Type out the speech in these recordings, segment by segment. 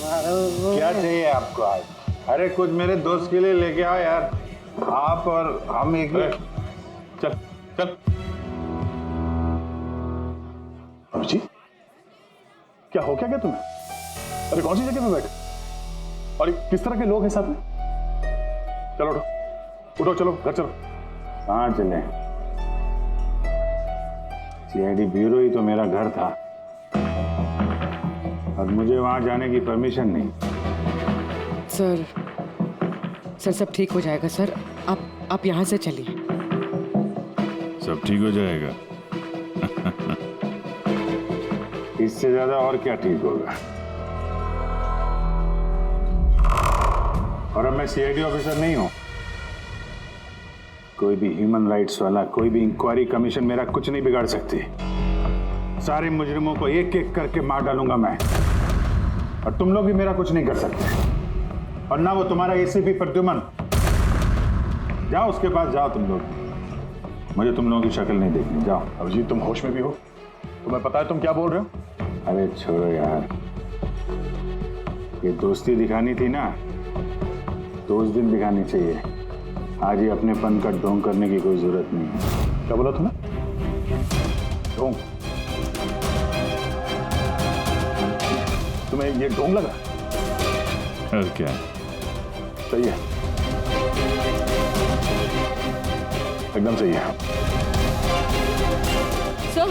क्या चाहिए आपको आज? अरे कुछ मेरे दोस्त के लिए लेके आओ यार। आप और हम एक ही। चल चल। अभिजीत, क्या हो क्या तुम्हें? अरे कौन सी जगह पे बैठे और किस तरह के लोग हैं साथ में? चलो उठो उठो, चलो घर चलो। कहाँ चले? सीआईडी ब्यूरो ही तो मेरा घर था और मुझे वहां जाने की परमिशन नहीं। सर सर सब ठीक हो जाएगा सर। आप यहाँ से चलिए। सब ठीक हो जाएगा। इससे ज्यादा और क्या ठीक होगा? और अब मैं सीआईडी ऑफिसर नहीं हूं। कोई भी ह्यूमन राइट्स वाला, कोई भी इंक्वायरी कमीशन मेरा कुछ नहीं बिगाड़ सकती। सारे मुजरिमों को एक एक करके मार डालूंगा मैं, और तुम लोग भी मेरा कुछ नहीं कर सकते। और ना वो तुम्हारा एसीपी प्रद्युमन। जाओ उसके पास जाओ तुम लोग, मुझे तुम लोगों की शक्ल नहीं देखनी। जाओ। अभिजीत, तुम होश में भी हो? तुम्हें पता है तुम क्या बोल रहे हो? अरे छोड़ो यार, ये दोस्ती दिखानी थी ना तो उस दिन दिखानी चाहिए। आज ही अपनेपन का ढोंग करने की कोई जरूरत नहीं है। क्या बोला तुमने? ढोंग? तुम्हें ये ढोंग लगा? और क्या? सही है, एकदम सही है। सर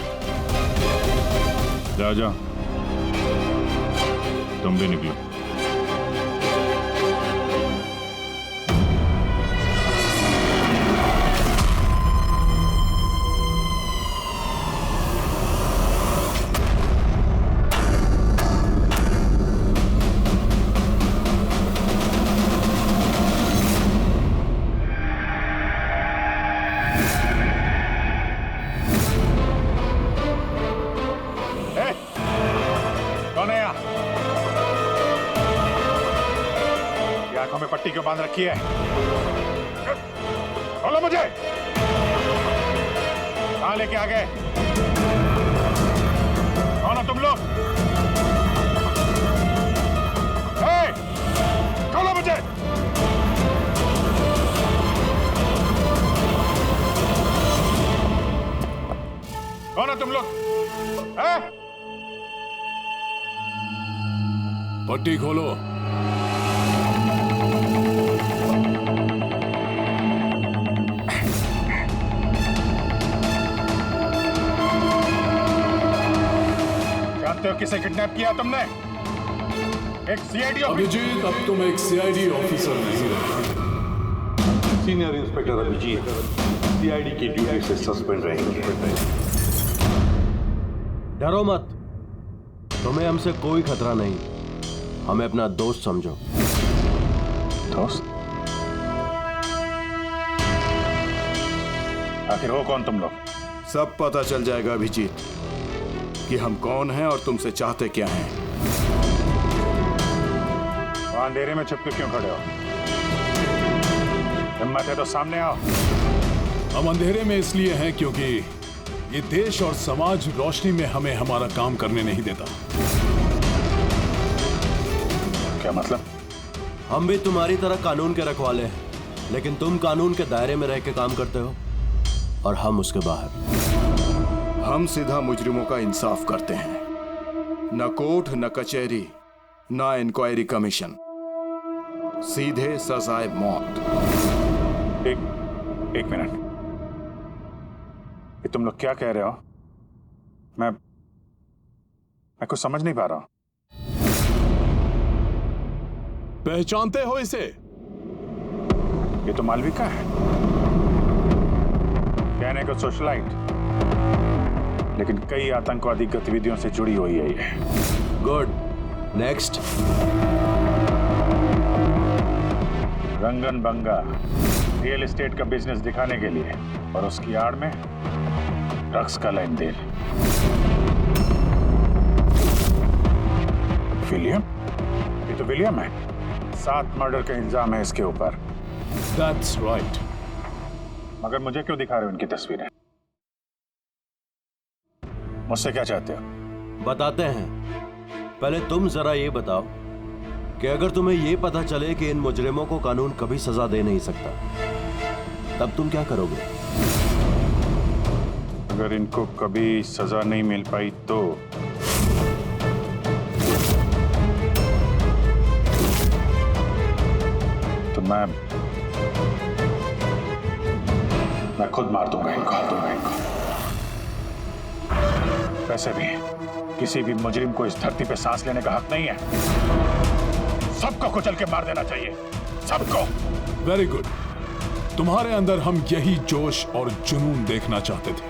जाओ जाओ, तुम भी निकलो। आंखों में पट्टी क्यों बांध रखी है? बोलो मुझे, कहां लेके आ गए? कौन हो तुम लोग? खोलो मुझे। कौन हो तुम लोग? पट्टी खोलो। जानते हो किसे किडनैप किया तुमने? एक सीआईडी ऑफिसर। अभिजीत, अब तुम एक सीआईडी ऑफिसर नहीं रहे। सीनियर इंस्पेक्टर अभिजीत सीआईडी की ड्यूटी से सस्पेंड रहेंगे। डरो मत, तुम्हें हमसे कोई खतरा नहीं। हमें अपना दोस्त समझो। दोस्त? आखिर हो कौन तुम लोग? सब पता चल जाएगा अभिजीत कि हम कौन हैं और तुमसे चाहते क्या हैं। वहां अंधेरे में छुप के क्यों खड़े हो? हिम्मत है तो सामने आओ। हम अंधेरे में इसलिए हैं क्योंकि ये देश और समाज रोशनी में हमें हमारा काम करने नहीं देता। क्या मतलब? हम भी तुम्हारी तरह कानून के रखवाले हैं, लेकिन तुम कानून के दायरे में रह के काम करते हो और हम उसके बाहर। हम सीधा मुजरिमों का इंसाफ करते हैं, न कोर्ट न कचहरी न इंक्वायरी कमीशन, सीधे सजाए मौत। एक मिनट, ये तुम लोग क्या कह रहे हो? मैं कुछ समझ नहीं पा रहा हूं। पहचानते हो इसे? ये तो मालविका है, कहने को सोशलाइट, लेकिन कई आतंकवादी गतिविधियों से जुड़ी हुई है ये। Good, next. Rangan Banga real estate का बिजनेस दिखाने के लिए और उसकी आड़ में ड्रग्स का लेन देन। विलियम? ये तो विलियम है। 7 मर्डर का इल्जाम है इसके ऊपर। That's right. मगर मुझे क्यों दिखा रहे हो इनकी तस्वीरें? मुझसे क्या चाहते हो? बताते हैं। पहले तुम जरा ये बताओ कि अगर तुम्हें यह पता चले कि इन मुजरिमों को कानून कभी सजा दे नहीं सकता, तब तुम क्या करोगे? अगर इनको कभी सजा नहीं मिल पाई तो मैं खुद मार दूंगा इनको। वैसे भी किसी भी मुजरिम को इस धरती पे सांस लेने का हक नहीं है। सबको कुचल के मार देना चाहिए, सबको। Very good. तुम्हारे अंदर हम यही जोश और जुनून देखना चाहते थे।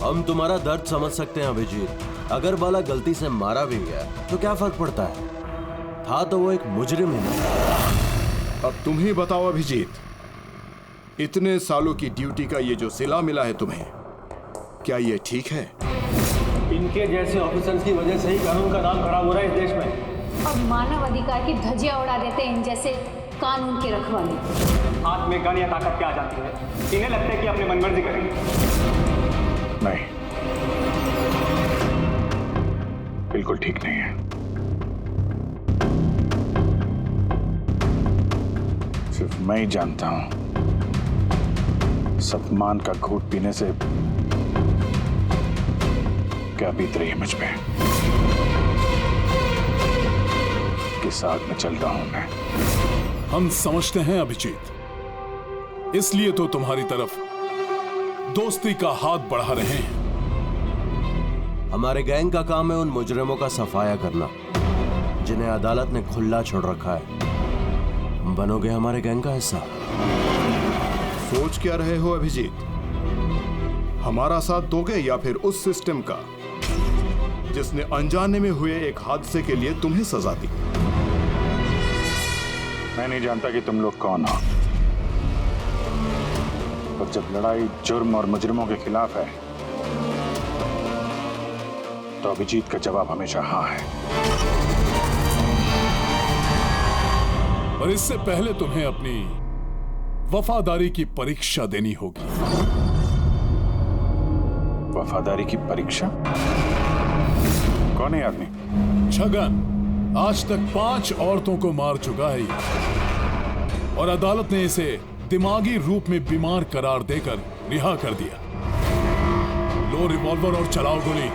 हम तुम्हारा दर्द समझ सकते हैं अभिजीत। अगर बाला गलती से मारा भी गया तो क्या फर्क पड़ता है? था तो वो एक मुजरिम ही नहीं। अब तुम ही बताओ अभिजीत, इतने सालों की ड्यूटी का ये जो सिला मिला है तुम्हें, क्या ये ठीक है? इनके जैसे ऑफिसर्स की वजह से ही कानून का नाम खराब हो रहा है इस देश में। और मानव अधिकार की धज्जियां उड़ा देते हैं इन जैसे कानून के रखवाले। हाथ में गन या ताकत क्या आ जाती है? इन्हें लगता है कि अपनी मनमर्जी करेंगे। नहीं, बिल्कुल ठीक नहीं है। सिर्फ मैं ही जानता हूं सम्मान का घूंट पीने से क्या बीत रही है मुझ पे। किस आग में चल रहा हूं मैं। हम समझते हैं अभिजीत, इसलिए तो तुम्हारी तरफ दोस्ती का हाथ बढ़ा रहे हैं। हमारे गैंग का काम है उन मुजरिमों का सफाया करना जिन्हें अदालत ने खुला छोड़ रखा है। बनोगे हमारे गैंग का हिस्सा? सोच क्या रहे हो अभिजीत? हमारा साथ दोगे या फिर उस सिस्टम का जिसने अनजाने में हुए एक हादसे के लिए तुम्हें सजा दी? मैं नहीं जानता कि तुम लोग कौन हो, पर जब लड़ाई जुर्म और मुजरिमों के खिलाफ है तो अभिजीत का जवाब हमेशा हाँ है। और इससे पहले तुम्हें अपनी वफादारी की परीक्षा देनी होगी। वफादारी की परीक्षा? कौन है आदमी? छगन आज तक 5 औरतों को मार चुका है और अदालत ने इसे दिमागी रूप में बीमार करार देकर रिहा कर दिया। लो रिवॉल्वर और चलाओ गोली।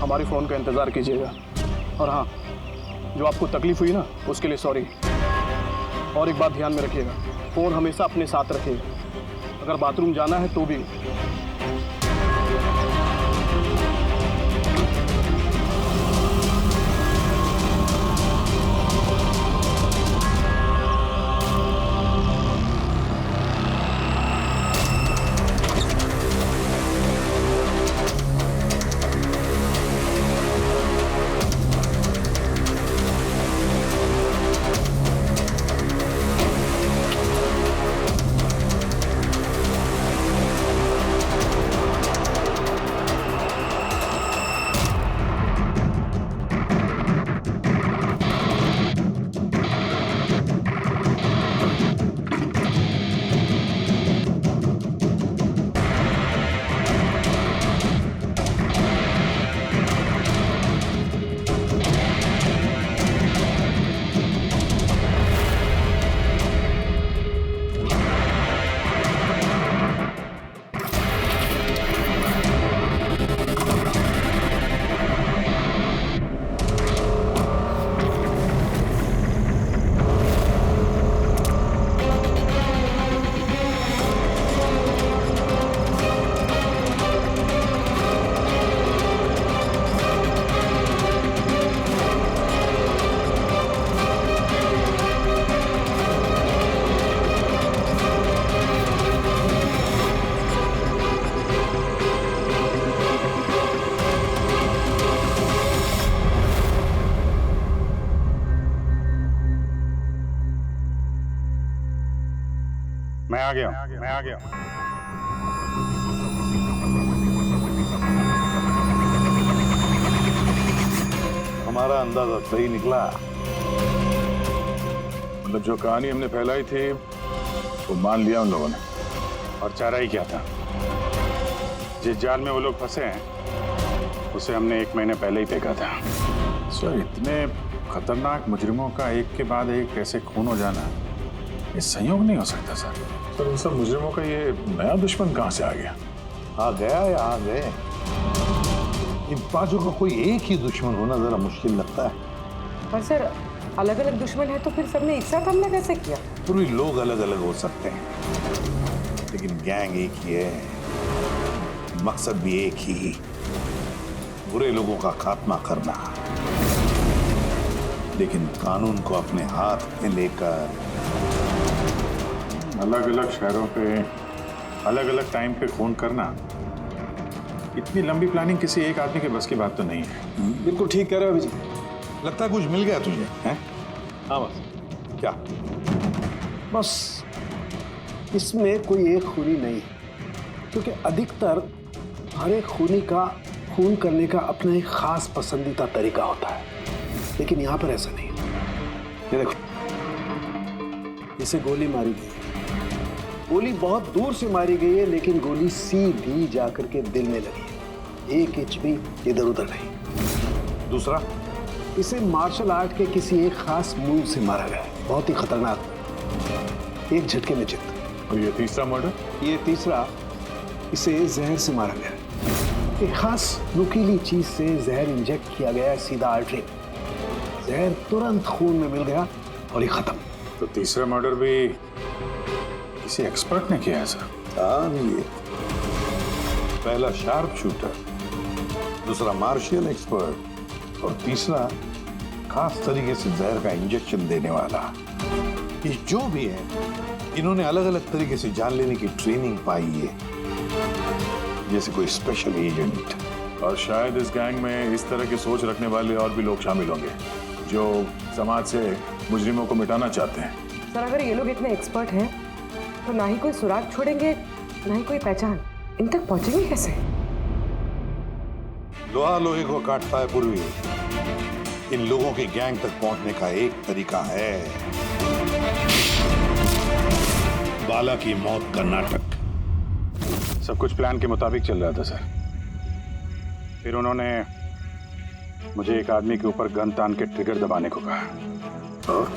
हमारी फ़ोन का इंतज़ार कीजिएगा। और हाँ, जो आपको तकलीफ हुई ना, उसके लिए सॉरी। और एक बात ध्यान में रखिएगा, फ़ोन हमेशा अपने साथ रखिएगा। अगर बाथरूम जाना है तो भी। मैं आ गया हूं, मैं आ गया हूं। हमारा अंदाजा सही निकला। मतलब जो कहानी हमने फैलाई थी वो मान लिया उन लोगों ने, और चारा ही क्या था। जिस जाल में वो लोग फंसे हैं उसे हमने 1 महीने पहले ही फेंका था। सर, इतने खतरनाक मुजरिमों का एक के बाद एक कैसे खून हो जाना, ये संयोग नहीं हो सकता सर। सर, इन सब मुजरिमों का ये नया दुश्मन कहां से आ गया? आ गया या आ गए, इन पांचों का कोई एक ही दुश्मन होना जरा मुश्किल लगता है। पर सर, अलग अलग दुश्मन है तो फिर सबने एक साथ हमला कैसे किया? पूरी लोग अलग अलग हो सकते हैं, लेकिन गैंग एक ही है, मकसद भी एक ही, बुरे लोगों का खात्मा करना। लेकिन कानून को अपने हाथ में लेकर अलग अलग शहरों पे अलग अलग टाइम पे खून करना, इतनी लंबी प्लानिंग किसी एक आदमी के बस की बात तो नहीं है। बिल्कुल ठीक कह रहे हो अभिजीत। लगता है कुछ मिल गया तुझे, हैं? हाँ बस, क्या? बस इसमें कोई एक खूनी नहीं है, क्योंकि अधिकतर हर एक खूनी का खून करने का अपना एक खास पसंदीदा तरीका होता है, लेकिन यहाँ पर ऐसा नहीं है। ये देखो, इसे गोली मारी गई है, गोली बहुत दूर से मारी गई है, लेकिन गोली सीधी जाकर के दिल में लगी है, 1 इंच भी इधर उधर नहीं। दूसरा, इसे मार्शल आर्ट के किसी एक खास मूव से मारा गया है, बहुत ही खतरनाक, एक झटके में चित। और ये तीसरा मर्डर? ये तीसरा, इसे जहर से मारा गया है, एक खास नुकीली चीज से जहर इंजेक्ट किया गया है सीधा आर्टरी, जहर तुरंत खून में मिल गया और ये खत्म। तो तीसरा मर्डर भी किसी एक्सपर्ट ने किया है सर? हाँ, ये पहला शार्प शूटर, दूसरा मार्शियल एक्सपर्ट, और तीसरा खास तरीके से जहर का इंजेक्शन देने वाला। ये जो भी है, इन्होंने अलग अलग तरीके से जान लेने की ट्रेनिंग पाई है, जैसे कोई स्पेशल एजेंट। और शायद इस गैंग में इस तरह की सोच रखने वाले और भी लोग शामिल होंगे जो समाज से मुजरिमों को मिटाना चाहते हैं। सर, अगर ये लोग इतने एक्सपर्ट हैं तो ना ही कोई सुराग छोड़ेंगे, ना ही कोई पहचान। इन तक पहुंचेंगे कैसे? लोहा लोहे को काटता है पूर्वी, इन लोगों के गैंग तक पहुंचने का एक तरीका है, बाला की मौत का नाटक। सब कुछ प्लान के मुताबिक चल रहा था सर। फिर उन्होंने मुझे एक आदमी के ऊपर गन तान के ट्रिगर दबाने को कहा। और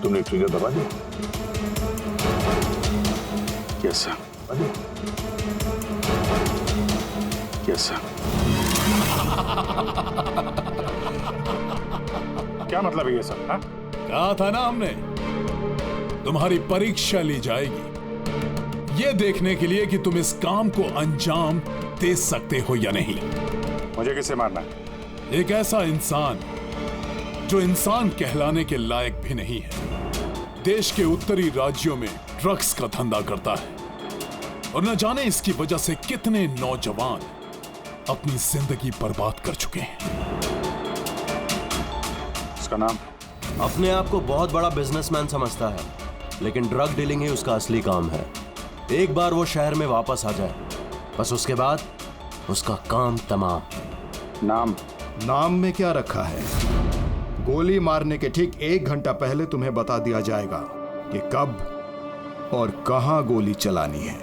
तुमने ट्रिगर दबा दिया? Yes sir, yes sir. क्या मतलब है ये सब? हाँ, कहा था ना हमने, तुम्हारी परीक्षा ली जाएगी ये देखने के लिए कि तुम इस काम को अंजाम दे सकते हो या नहीं। मुझे किससे मारना है? एक ऐसा इंसान जो इंसान कहलाने के लायक भी नहीं है, देश के उत्तरी राज्यों में ड्रग्स का धंधा करता है, और न जाने इसकी वजह से कितने नौजवान अपनी जिंदगी बर्बाद कर चुके हैं। उसका नाम? अपने आप को बहुत बड़ा बिजनेसमैन समझता है, लेकिन ड्रग डीलिंग ही उसका असली काम है। एक बार वो शहर में वापस आ जाए, बस उसके बाद उसका काम तमाम। नाम? नाम में क्या रखा है? गोली मारने के ठीक 1 घंटा पहले तुम्हें बता दिया जाएगा कि कब और कहां गोली चलानी है।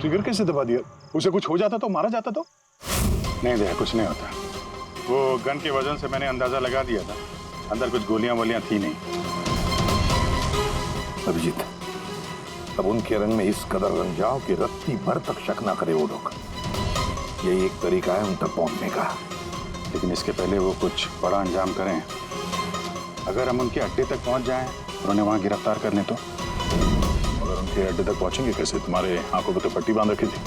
ट्रिगर कैसे दबा दिया? उसे कुछ हो जाता तो, मारा जाता तो? नहीं दया, कुछ नहीं होता। वो गन के वजन से मैंने अंदाजा लगा दिया था, अंदर कुछ गोलियां वोलियां थी नहीं। अभिजीत, अब उनके रंग में इस कदर रंग जाओ कि रत्ती भर तक शक ना करे वो लोग। यही एक तरीका है उन तक पहुंचने का। लेकिन इसके पहले वो कुछ बड़ा अंजाम करें। अगर हम उनके अड्डे तक पहुंच जाएं और उन्हें वहां गिरफ्तार कर लें तो? अगर उनके अड्डे तक पहुंचेंगे कैसे? तुम्हारे आंखों पे तो पट्टी बांध रखी थी।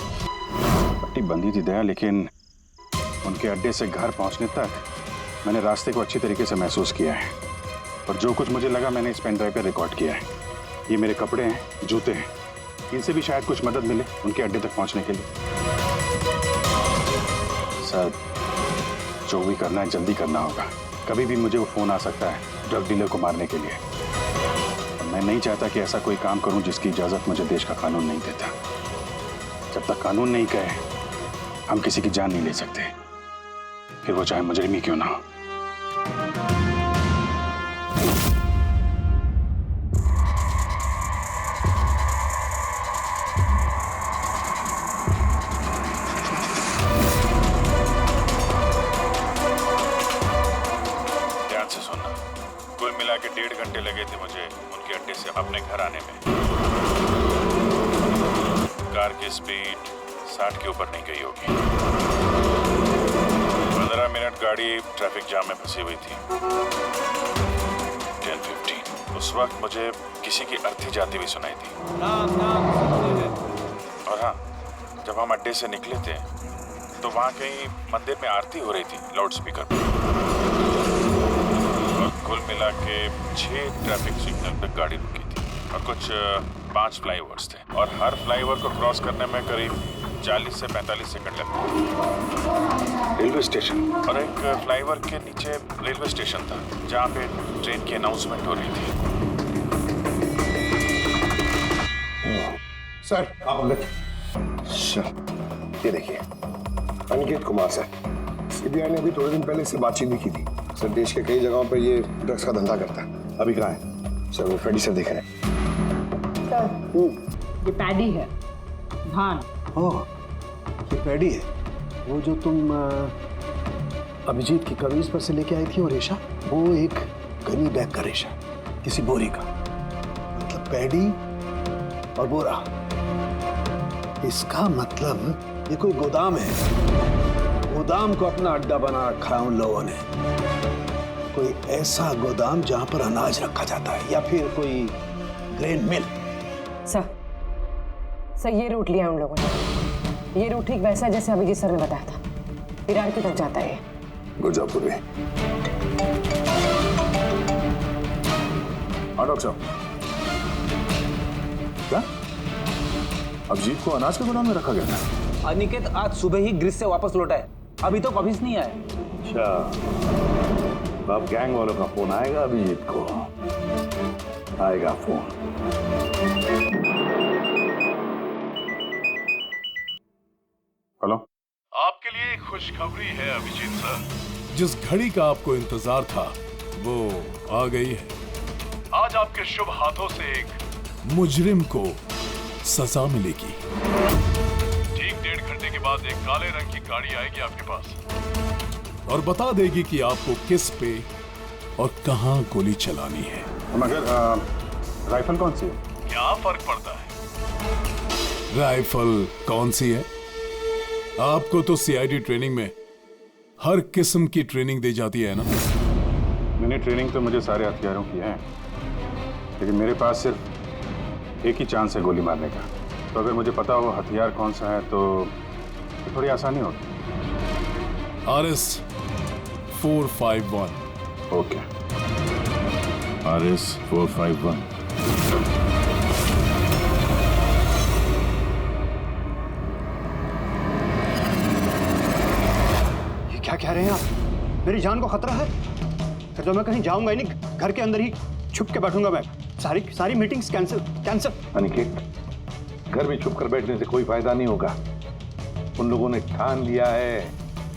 पट्टी बंधी थी दया, लेकिन उनके अड्डे से घर पहुंचने तक मैंने रास्ते को अच्छी तरीके से महसूस किया है, और जो कुछ मुझे लगा मैंने इस पेन ड्राइव पर रिकॉर्ड किया है। ये मेरे कपड़े हैं, जूते हैं, इनसे भी शायद कुछ मदद मिले उनके अड्डे तक पहुंचने के लिए। सर, जो भी करना है जल्दी करना होगा। कभी भी मुझे वो फोन आ सकता है ड्रग डीलर को मारने के लिए। मैं नहीं चाहता कि ऐसा कोई काम करूं जिसकी इजाजत मुझे देश का कानून नहीं देता। जब तक कानून नहीं कहे हम किसी की जान नहीं ले सकते, फिर वो चाहे मुजरिम ही क्यों ना हो। ध्यान से सुनना, कुल मिला के 1.5 घंटे लगे थे मुझे उनके अड्डे से अपने घर आने में। कार की स्पीड 60 के ऊपर नहीं गई होगी। 15 मिनट गाड़ी ट्रैफिक जाम में फंसी हुई थी। 10:15 उस वक्त मुझे किसी की अर्थी जाती हुई सुनाई थी। और हाँ, जब हम अड्डे से निकले थे तो वहाँ कहीं मंदिर में आरती हो रही थी लाउड स्पीकर पर। और कुल मिला के 6 ट्रैफिक सिग्नल पर गाड़ी रुकी थी और कुछ 5 फ्लाईओवर्स थे और हर फ्लाईओवर को क्रॉस करने में करीब 40 से 45 सेकंड लगते। रेलवे स्टेशन और एक फ्लाईओवर के नीचे रेलवे स्टेशन था जहाँ पे ट्रेन की अनाउंसमेंट हो रही थी। सर आप अंदर। सर ये देखिए, अनिकेत कुमार सर, सीबीआई ने अभी थोड़े दिन पहले इससे बातचीत भी की थी। सर देश के कई जगहों पर ये ड्रग्स का धंधा करता है। अभी कहाँ है? सर वो फ्रेडी सर देख रहे हैं। सर ये पैडी है, धान। ओह, ये पैडी है। वो जो तुम अभिजीत की कमीज पर से लेके आई थी वो रेशा, वो एक गनी बैग का रेशा, किसी बोरी का। मतलब पैडी और बोरा, इसका मतलब ये कोई गोदाम है। गोदाम को अपना अड्डा बना रखा है उन लोगों ने। कोई ऐसा गोदाम जहां पर अनाज रखा जाता है या फिर कोई ग्रेन मिल। सर ये रूट लिया उन लोगों ने। ये रूट ठीक वैसा है जैसे अभिजीत सर ने बताया था, विरार की तरफ जाता है। गुरजापुर में। हाँ डॉक्टर साहब, क्या अभिजीत को अनाज के गोदाम में रखा गया था? अनिकेत आज सुबह ही ग्रीस से वापस लौटा है, अभी तो वापिस नहीं आया। अच्छा, अब गैंग वालों का फोन आएगा अभिजीत को, आएगा फोन। हेलो, आपके लिए एक खुशखबरी है अभिजीत सर। जिस घड़ी का आपको इंतजार था वो आ गई है। आज आपके शुभ हाथों से एक मुजरिम को सजा मिलेगी। ठीक 1.5 घंटे के बाद एक काले रंग की गाड़ी आएगी आपके पास और बता देगी कि आपको किस पे और कहां गोली चलानी है। मगर राइफल कौन सी है? क्या फर्क पड़ता है राइफल कौन सी है? आपको तो सीआईडी ट्रेनिंग में हर किस्म की ट्रेनिंग दी जाती है ना। मैंने ट्रेनिंग तो मुझे सारे हथियारों की है, लेकिन मेरे पास सिर्फ एक ही चांस है गोली मारने का। तो अगर मुझे पता हो हथियार कौन सा है तो थोड़ी आसानी होगी। RS 451। Okay, RS 451। क्या कह रहे हैं आप? मेरी जान को खतरा है? फिर तो मैं कहीं जाऊंगा ही नहीं, घर के अंदर ही छुप के बैठूंगा मैं। सारी मीटिंग्स कैंसिल। अनिकेत, घर में छुप कर बैठने से कोई फायदा नहीं होगा। उन लोगों ने ठान लिया है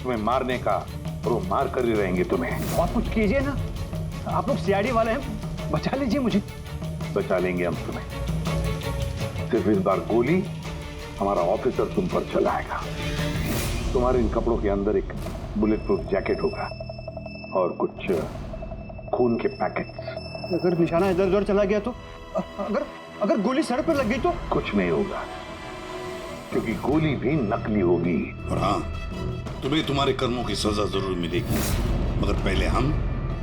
तुम्हें मारने का और वो मार कर ही रहेंगे तुम्हें। आप कुछ कीजिए ना, आप लोग सीआईडी वाले हैं, बचा लीजिए मुझे। बचा लेंगे हम तुम्हें। सिर्फ इस बार गोली हमारा ऑफिसर तुम पर चलाएगा। तुम्हारे इन कपड़ों के अंदर एक बुलेट प्रूफ जैकेट होगा और कुछ खून के पैकेट्स। अगर निशाना इधर उधर चला गया तो? अगर गोली सड़क पर लग गई तो? कुछ नहीं होगा, क्योंकि गोली भी नकली होगी। और हाँ, तुम्हें तुम्हारे कर्मों की सजा जरूर मिलेगी, मगर पहले हम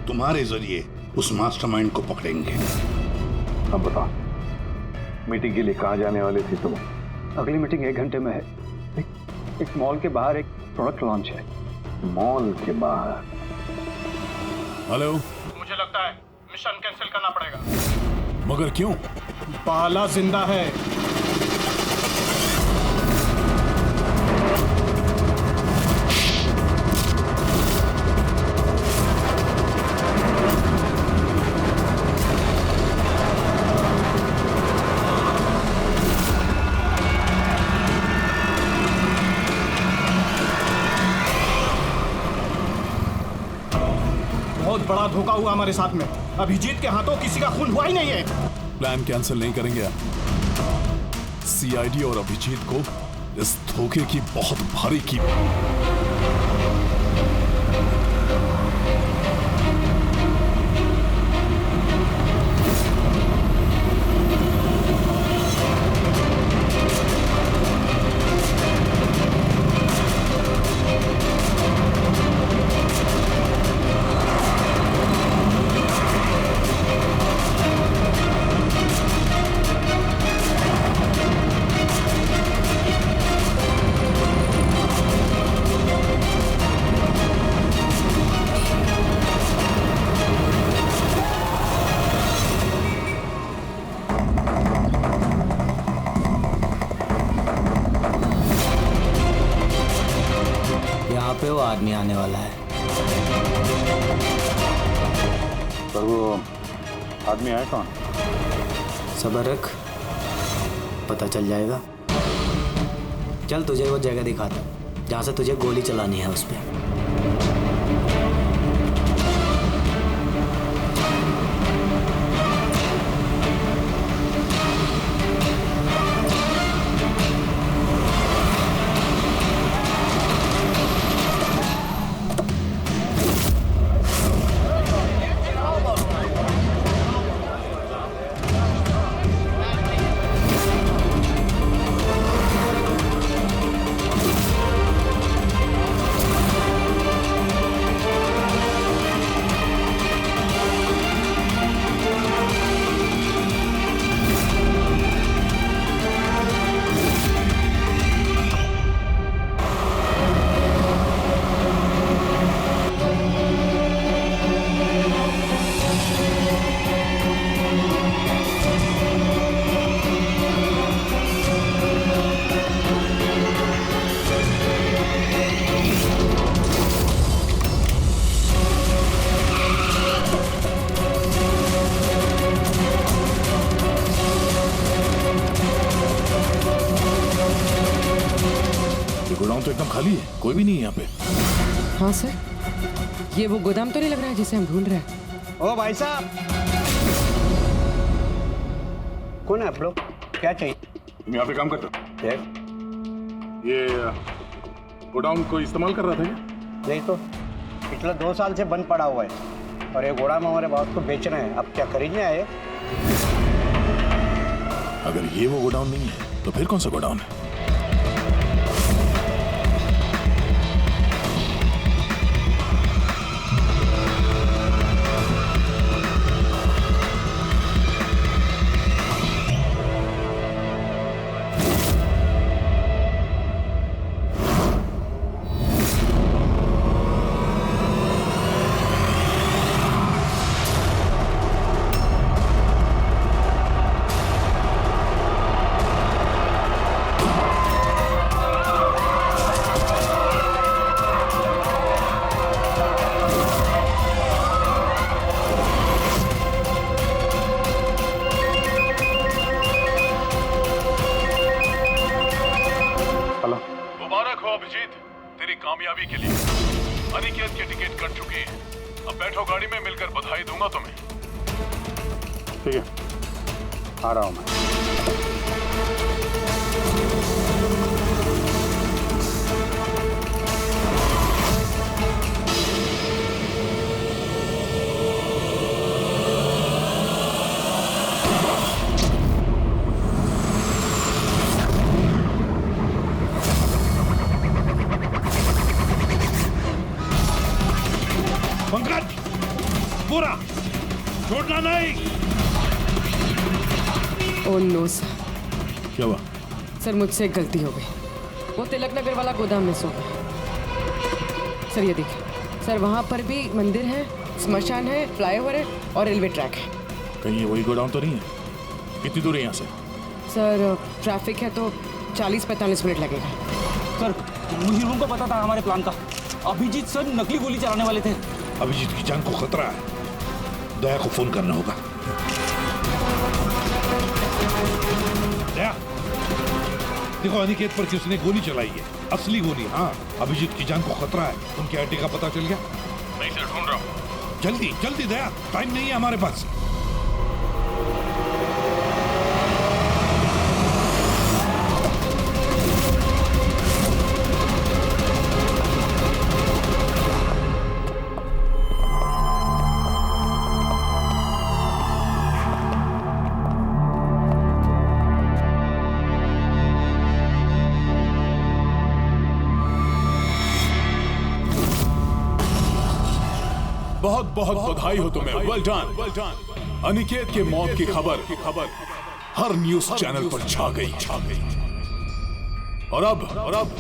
तुम्हारे जरिए उस मास्टरमाइंड को पकड़ेंगे। अब बताओ, मीटिंग के लिए कहाँ जाने वाले थे तुम्हें? अगली मीटिंग 1 घंटे में है। एक मॉल के बाहर एक प्रोडक्ट लॉन्च है। मॉल के बाहर? हेलो, मुझे लगता है मिशन कैंसिल करना पड़ेगा। मगर क्यों? बाला जिंदा है। बड़ा धोखा हुआ हमारे साथ में। अभिजीत के हाथों किसी का खून हुआ ही नहीं है। प्लान कैंसिल नहीं करेंगे आप। सीआईडी और अभिजीत को इस धोखे की बहुत भारी कीमत। पे वो आदमी आने वाला है। पर वो आदमी आया कौन? सब्र रख, पता चल जाएगा। चल तुझे वो जगह दिखाता हूं जहां से तुझे गोली चलानी है उस पे। गोदाम तो एकदम खाली है, कोई भी नहीं है यहाँ पे। हाँ सर, ये वो गोदाम तो नहीं लग रहा है जिसे हम ढूंढ रहे हैं। ओ भाई साहब, कौन है आप लोग? क्या चाहिए? तुम यहाँ पे काम करते हो? ये गोडाउन को इस्तेमाल कर रहा था क्या? नहीं तो पिछले 2 साल से बंद पड़ा हुआ है और ये गोदाम हमारे बॉस को बेच रहे हैं। अब क्या खरीदने आए? अगर ये वो गोडाउन नहीं है तो फिर कौन सा गोडाउन है? मुबारक हो अभिजीत, तेरी कामयाबी के लिए। अनिकेत के टिकट कट चुकी है। अब बैठो गाड़ी में, मिलकर बधाई दूंगा तुम्हें। ठीक है, आ रहा हूं मैं। पंकज, पूरा छोड़ना नहीं। Oh no sir. क्या हुआ? सर मुझसे एक गलती हो गई। वो तिलक नगर वाला गोदाम में सो गया। सर ये देखिए सर, वहाँ पर भी मंदिर है, स्मशान है, फ्लाईओवर है और रेलवे ट्रैक है। कहीं ये वही गोदाम तो नहीं है? कितनी दूर है यहाँ से? सर ट्रैफिक है तो 40-45 मिनट लगेगा। सर मुझे को पता था हमारे प्लान का। अभिजीत सर नकली गोली चलाने वाले थे। अभिजीत की जान को खतरा है, दया को फोन करना होगा। दया, देखो अनिकेत पर किसने गोली चलाई है, असली गोली। हाँ, अभिजीत की जान को खतरा है। उनके आईडी का पता चल गया? नहीं सर, ढूंढ रहा हूँ। जल्दी जल्दी दया, टाइम नहीं है हमारे पास। बहुत बहुत बधाई हो तुम्हें, वेल डन। अनिकेत के मौत की खबर हर न्यूज चैनल पर छा गई। और अब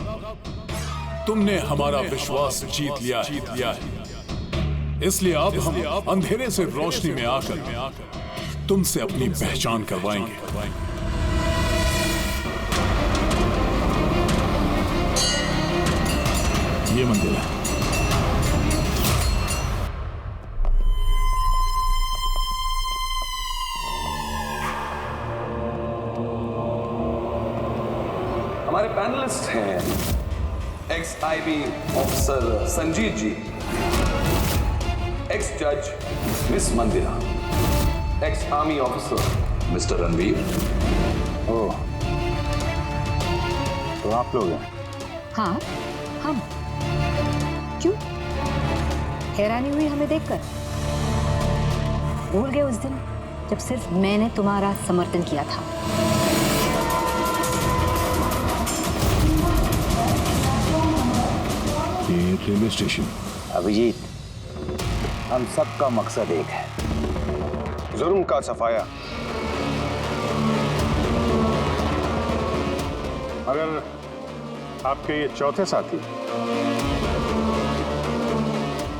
तुमने हमारा विश्वास जीत लिया है। इसलिए अब हम अंधेरे से रोशनी में आकर तुमसे अपनी पहचान करवाएंगे। ये मंदिर है। हमारे पैनलिस्ट हैं ex IB officer Sanjeet ji, ex जज miss Mandira, ex army officer mister Ranveer. ओह, तो आप लोग हैं? हाँ, हम। क्यों? हैरानी हुई हमें देखकर? भूल गए उस दिन जब सिर्फ मैंने तुम्हारा समर्थन किया था? ये रेलवे स्टेशन। अभिजीत, हम सबका मकसद एक है, जुर्म का सफाया। मगर आपके ये चौथे साथी,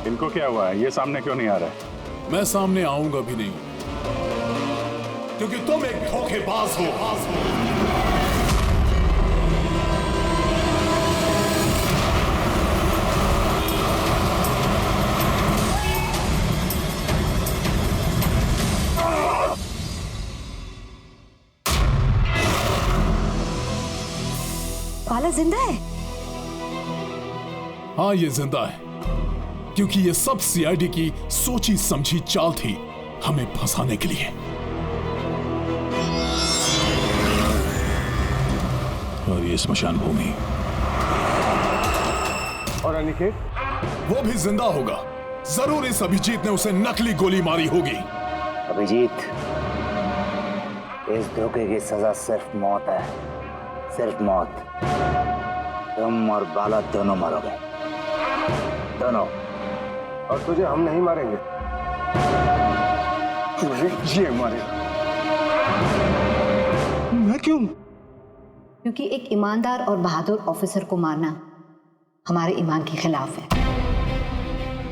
इनको क्या हुआ है? ये सामने क्यों नहीं आ रहा है? मैं सामने आऊंगा भी नहीं, क्योंकि तुम एक धोखेबाज हो। काला जिंदा है? हाँ, ये जिंदा है, क्योंकि ये सब सीआईडी की सोची समझी चाल थी हमें फंसाने के लिए। और ये स्मशान भूमि। और अनिकेत? वो भी जिंदा होगा। जरूर इस अभिजीत ने उसे नकली गोली मारी होगी। अभिजीत, इस धोखे की सजा सिर्फ मौत है, सिर्फ मौत। तुम और बाला दोनों मरोगे, दोनों। और तुझे हम नहीं मारेंगे, तुझे ये मारेगा। मैं क्यों? क्योंकि एक ईमानदार और बहादुर ऑफिसर को मारना हमारे ईमान के खिलाफ है।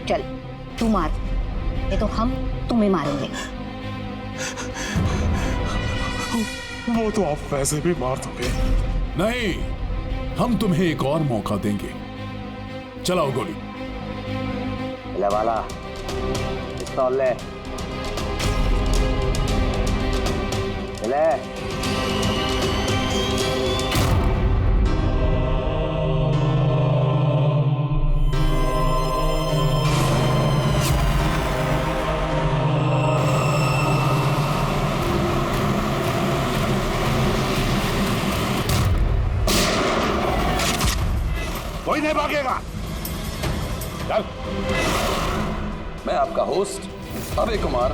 चल, तू मार, नहीं तो हम तुम्हें मारेंगे। वो तो आप वैसे भी मार दोगे। नहीं, हम तुम्हें एक और मौका देंगे। चलाओ गोली। ले वाला, पिस्तौल ले। ले। कोई नहीं भागेगा। चल। मैं आपका होस्ट अभय कुमार।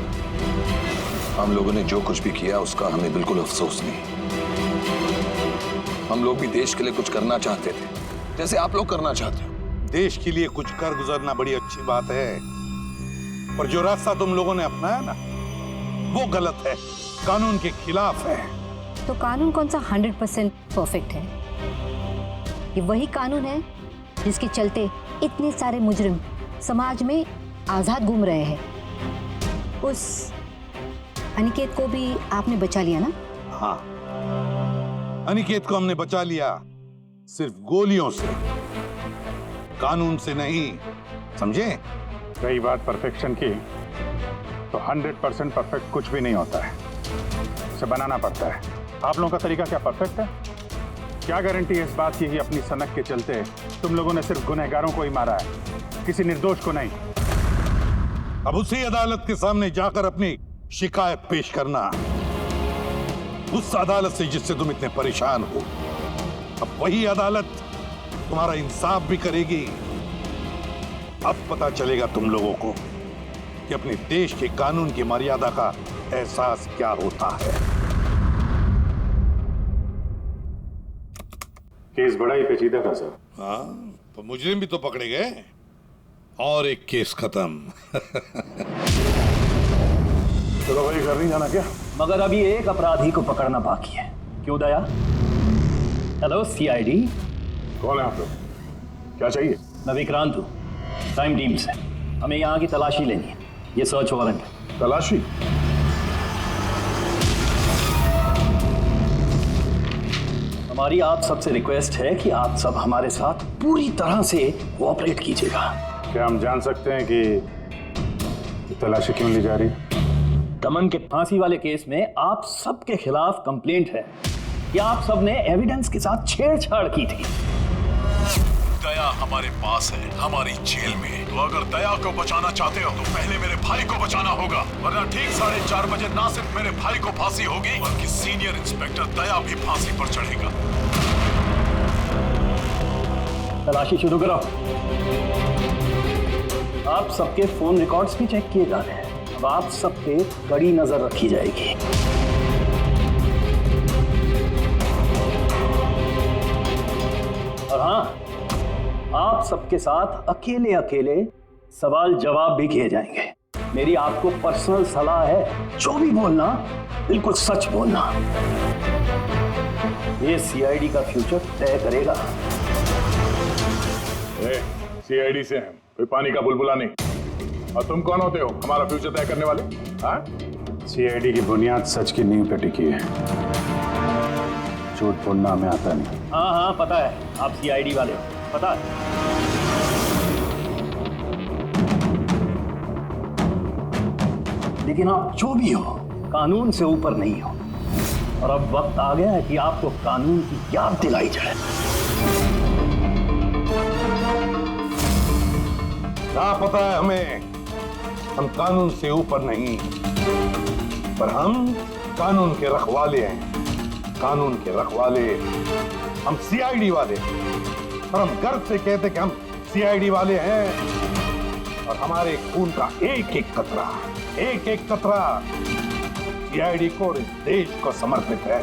हम लोगों ने जो कुछ भी किया उसका हमें बिल्कुल अफसोस नहीं। हम लोग भी देश के लिए कुछ करना चाहते थे, जैसे आप लोग करना चाहते हो। देश के लिए कुछ कर गुजरना बड़ी अच्छी बात है, पर जो रास्ता तुम लोगों ने अपनाया ना, वो गलत है, कानून के खिलाफ है। तो कानून कौन सा 100% परफेक्ट है? ये वही कानून है जिसके चलते इतने सारे मुजरिम समाज में आजाद घूम रहे हैं। उस अनिकेत को भी आपने बचा लिया ना? हाँ, अनिकेत को हमने बचा लिया, सिर्फ गोलियों से, कानून से नहीं, समझे? रही बात परफेक्शन की, तो 100% परफेक्ट कुछ भी नहीं होता है, इसे बनाना पड़ता है। आप लोगों का तरीका क्या परफेक्ट है? क्या गारंटी है इस बात की कि अपनी सनक के चलते तुम लोगों ने सिर्फ गुनहगारों को ही मारा है, किसी निर्दोष को नहीं? अब उसी अदालत के सामने जाकर अपनी शिकायत पेश करना, उस अदालत से जिससे तुम इतने परेशान हो। अब वही अदालत तुम्हारा इंसाफ भी करेगी। अब पता चलेगा तुम लोगों को कि अपने देश के कानून की मर्यादा का एहसास क्या होता है। केस बड़ा ही पेचीदा था सर। हाँ, तो मुजरिम भी तो पकड़े गए और एक केस खत्म। चलो भाई, घर नहीं जाना क्या? मगर अभी एक अपराधी को पकड़ना बाकी है। क्यों दया? Hello CID. कौन है आप लोग? क्या चाहिए? मैं विक्रांत हूँ, क्राइम टीम से। हमें यहाँ की तलाशी लेनी है। ये सर्च वारंट है। तलाशी? हमारी आप सबसे रिक्वेस्ट है कि आप सब हमारे साथ पूरी तरह से कोऑपरेट कीजिएगा। क्या हम जान सकते हैं कि तलाशी क्यों ली जा रही? दमन के फांसी वाले केस में आप सबके खिलाफ कंप्लेंट है कि आप सबने एविडेंस के साथ छेड़छाड़ की थी। दया हमारे पास है, हमारी जेल में। तो अगर दया को बचाना चाहते हो तो पहले मेरे भाई को बचाना होगा, वरना ठीक 4:30 बजे ना सिर्फ मेरे भाई को फांसी होगी बल्कि सीनियर इंस्पेक्टर दया भी फांसी पर चढ़ेगा। तलाशी शुरू करो। आप सबके फोन रिकॉर्ड्स भी चेक किए जा रहे हैं। अब आप सब पे कड़ी नजर रखी जाएगी। और हाँ, आप सबके साथ अकेले अकेले सवाल जवाब भी किए जाएंगे। मेरी आपको पर्सनल सलाह है, जो भी बोलना बिल्कुल सच बोलना। ये सीआईडी का फ्यूचर तय करेगा। सीआईडी से हैं, कोई पानी का बुलबुला नहीं। और तुम कौन होते हो हमारा फ्यूचर तय करने वाले? हाँ, सीआईडी की बुनियाद सच की नींव पे टिकी है। झूठ बोलना हमें आता नहीं। हाँ हाँ पता है, आप सीआईडी वाले हो, पता है। लेकिन आप जो भी हो, कानून से ऊपर नहीं हो। और अब वक्त आ गया है कि आपको कानून की याद दिलाई जाए। हाँ, पता है हमें, हम कानून से ऊपर नहीं, पर हम कानून के रखवाले हैं। कानून के रखवाले हम सीआईडी वाले, और हम गर्व से कहते कि हम सीआईडी वाले हैं। और हमारे खून का एक एक कतरा सीआईडी को और इस देश को समर्पित है।